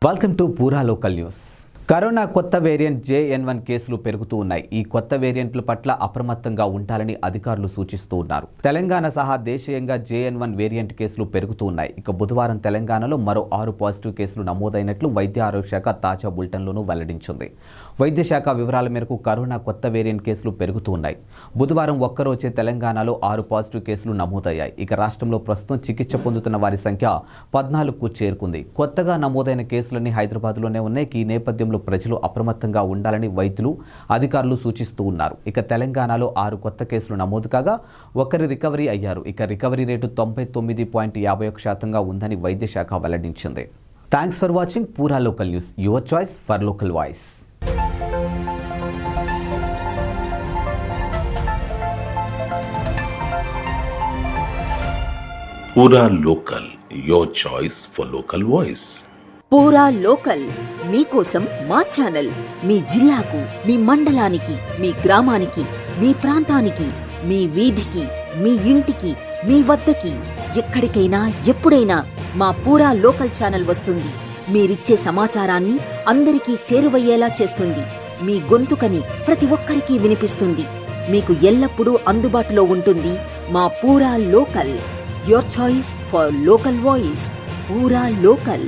Welcome to పూరా local news. Corona కొత్త variant JN1 కేసులు పెరుగుతూ ఉన్నాయి. ఈ కొత్త వేరియంట్ల పట్ల అప్రమత్తంగా ఉండాలని అధికారులు సూచిస్తూ ఉన్నారు. తెలంగాణ సహా దేశీయంగా JN1 వేరియంట్ కేసులు పెరుగుతూ ఉన్నాయి. ఇక బుధవారం తెలంగాణలో మరో 6 పాజిటివ్ కేసులు నమోదైనట్లు వైద్య ఆరోగ్య శాఖ తాజా బులెటిన్లోనూ వెల్లడించింది. వైద్య శాఖ వివరాల మేరకు కరోనా కొత్త వేరియంట్ కేసులు పెరుగుతూ ఉన్నాయి. బుధవారం ఒక్కరోజే తెలంగాణలో 6 పాజిటివ్ కేసులు నమోదయ్యాయి. ఇక రాష్ట్రంలో ప్రస్తుతం చికిత్స పొందుతున్న వారి సంఖ్య 14కు చేరుకుంది. కొత్తగా నమోదైన కేసులన్నీ హైదరాబాద్లోనే ఉన్నాయి. ఈ నేపథ్యంలో ప్రజలు అప్రమత్తంగా ఉండాలని వైద్యులు అధికారులు సూచిస్తూ ఉన్నారు. ఇక తెలంగాణలో 6 కొత్త కేసులు నమోదు కాగా ఒకరి రికవరీ అయ్యారు. ఇక రికవరీ రేటు 99.51% ఉందని వైద్య శాఖ వెల్లడించింది. Thanks for watching Pura local news, your choice for local voice. Pura local, your choice for local voice. Pura local మీకోసం మా ఛానల్. మీ జిల్లాకు, మీ మండలానికి, మీ గ్రామానికి, మీ ప్రాంతానికి, మీ వీధికి, మీ ఇంటికి, మీ వద్దకి, ఎక్కడికైనా ఎప్పుడైనా మా పూరా లోకల్ ఛానల్ వస్తుంది. మీరిచ్చే సమాచారాన్ని అందరికీ చేరువయ్యేలా చేస్తుంది. మీ గొంతుకని ప్రతి ఒక్కరికి వినిపిస్తుంది. మీకు ఎల్లప్పుడూ అందుబాటులో ఉంటుంది మా పూరా local, your choice for local voice. Pura local.